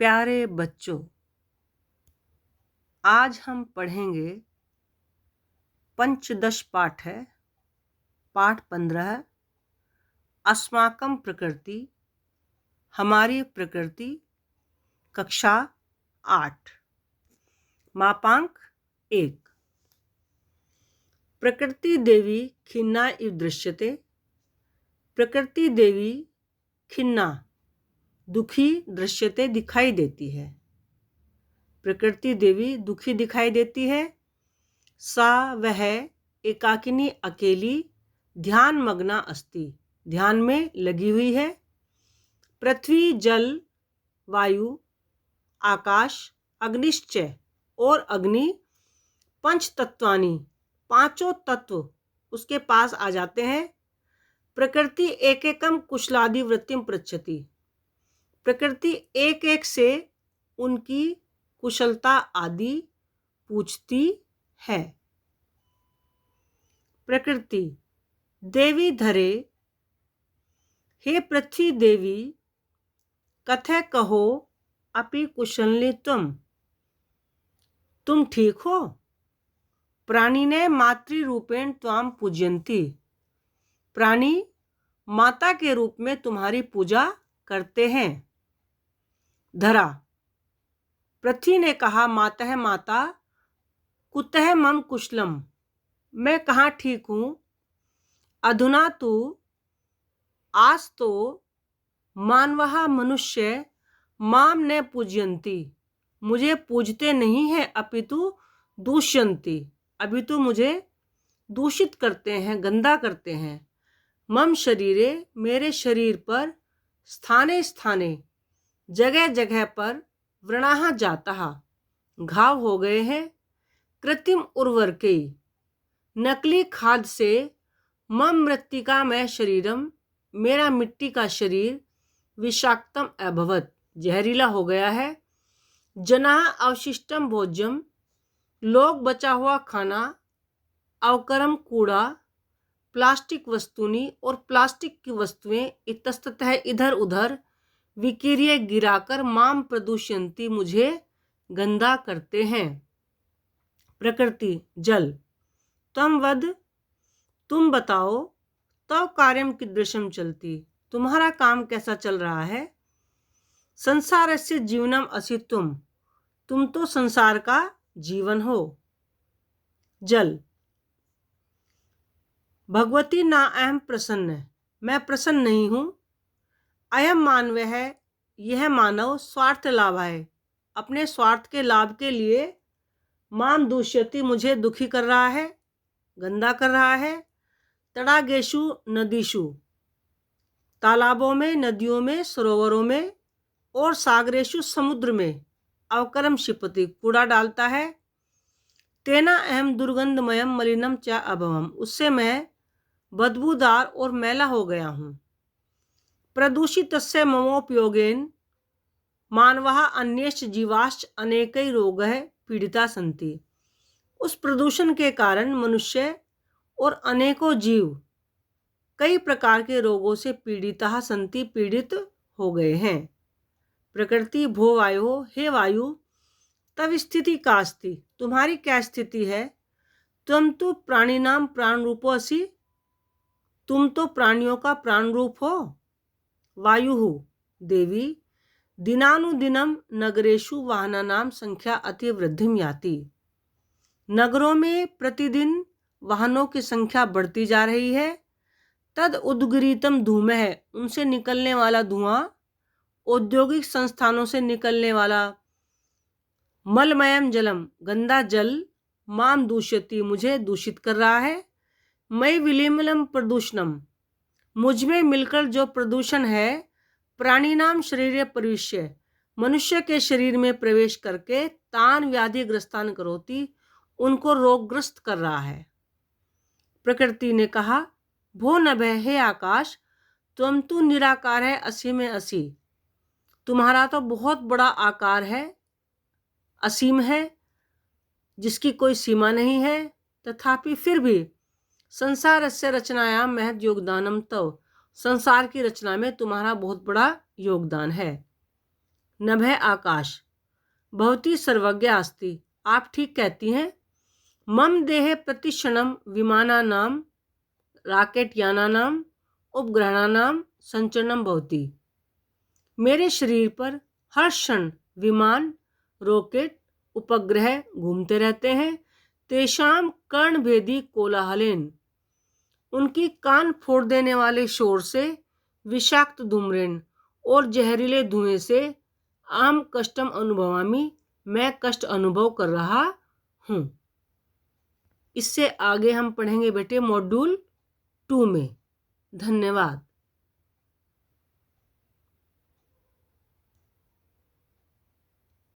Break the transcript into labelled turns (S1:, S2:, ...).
S1: प्यारे बच्चों, आज हम पढ़ेंगे पंचदश पाठ है, पाठ 15 अस्माकं प्रकृति, हमारी प्रकृति, कक्षा 8, मापांक 1। प्रकृति देवी खिन्ना इव दृश्यते। प्रकृति देवी खिन्ना दुखी दृश्यते दिखाई देती है। प्रकृति देवी दुखी दिखाई देती है। सा वह एकाकिनी अकेली ध्यान मग्ना अस्ति, ध्यान में लगी हुई है। पृथ्वी जल वायु आकाश अग्निश्च और अग्नि पंच तत्वानि, पांचों तत्व उसके पास आ जाते हैं। प्रकृति एक एकम कुशलादि वृत्तिम पृच्छति, प्रकृति एक एक से उनकी कुशलता आदि पूछती है। प्रकृति देवी धरे, हे पृथ्वी देवी कथय कहो अपि कुशलनी तुम ठीक हो। प्राणी ने मातृरूपेण त्वाम पूजयन्ति, प्राणी माता के रूप में तुम्हारी पूजा करते हैं। धरा पृथ्वी ने कहा, मातः माता कुतः मम कुशलम, मैं कहाँ ठीक हूँ। अधुना तु आज तो मानवः मनुष्य माम न पूजयन्ति, मुझे पूजते नहीं हैं, अपितु दूष्यन्ति, अभी तो मुझे दूषित करते हैं, गंदा करते हैं। मम शरीरे, मेरे शरीर पर, स्थाने स्थाने, जगह जगह पर, व्रणाः जाताः, घाव हो गए हैं। कृत्रिम उर्वरके, नकली खाद से, मम मृत्तिका में शरीरम, मेरा मिट्टी का शरीर, विषाक्तम अभवत, जहरीला हो गया है। जनाः अवशिष्टम भोज्यम, लोग बचा हुआ खाना, अवकरम कूड़ा, प्लास्टिक वस्तुनि और प्लास्टिक की वस्तुएं, इतस्ततः इधर उधर, विकीर्य गिराकर, माम प्रदूषयन्ति, मुझे गंदा करते हैं। प्रकृति जल तम वद, तुम बताओ, तव कार्यम कीदृशम चलती, तुम्हारा काम कैसा चल रहा है। संसारस्य जीवनम असि तुम तो संसार का जीवन हो। जल भगवती ना अहम प्रसन्न, मैं प्रसन्न नहीं हूँ। अयम मानव है, यह मानव स्वार्थ लाभाय, अपने स्वार्थ के लाभ के लिए, माम दूष्यति, मुझे दुखी कर रहा है, गंदा कर रहा है। तड़ागेशु नदीशु, तालाबों में, नदियों में, सरोवरों में, और सागरेशु समुद्र में, अवकरम क्षिपति, कूड़ा डालता है। तेना अहम दुर्गंधमयम मलिनम च अभवम, उससे मैं बदबूदार और मैला हो गया हूँ। प्रदूषितस्य ममोपयोगेन मानवः अन्यश्च जीवाश्च अनेकै रोगः पीड़िता सन्ति, उस प्रदूषण के कारण मनुष्य और अनेकों जीव कई प्रकार के रोगों से पीड़िता सन्ति, पीड़ित हो गए हैं। प्रकृति भो वायो, हे वायु तब स्थिति का अस्ति, तुम्हारी क्या स्थिति है। तुम तो प्राणिनाम प्राण रूपो असि, तुम तो प्राणियों का प्राण रूप हो। वायु देवी दिनानुदिनम नगरेषु वाहनानाम संख्या अति वृद्धिम याति, नगरों में प्रतिदिन वाहनों की संख्या बढ़ती जा रही है। तद उद्गीरितम धूमः, उनसे निकलने वाला धुआं, औद्योगिक संस्थानों से निकलने वाला मलमयम जलम, गंदा जल, माम दूषयति, मुझे दूषित कर रहा है। मयि विलीमलम प्रदूषणम, मुझ में मिलकर जो प्रदूषण है, प्राणिनाम शरीरे प्रविश्य, मनुष्य के शरीर में प्रवेश करके, तान व्याधिग्रस्तान करोति, उनको रोगग्रस्त कर रहा है। प्रकृति ने कहा, भो नभः, हे आकाश तुम तो निराकार है, असीम में असी, तुम्हारा तो बहुत बड़ा आकार है, असीम है, जिसकी कोई सीमा नहीं है। तथापि फिर भी संसारस्य रचनायाम महत् योगदानम तव, संसार की रचना में तुम्हारा बहुत बड़ा योगदान है। नभः आकाश भवती सर्वज्ञ अस्ति। आप ठीक कहती हैं। मम देहे प्रतिक्षणम विमानानां राकेट यानानां उपग्रहाणां संचरणं भवति। मेरे शरीर पर हर क्षण विमान, रॉकेट, उपग्रह घूमते रहते हैं। तेषां कर्णभेदी कोलाहलेन उनकी कान फोड़ देने वाले शोर से, विषाक्त धूम्रेण और जहरीले धुएं से आम कष्टम अनुभवामि मैं कष्ट अनुभव कर रहा हूँ। इससे आगे हम पढ़ेंगे बेटे मॉड्यूल 2 में। धन्यवाद।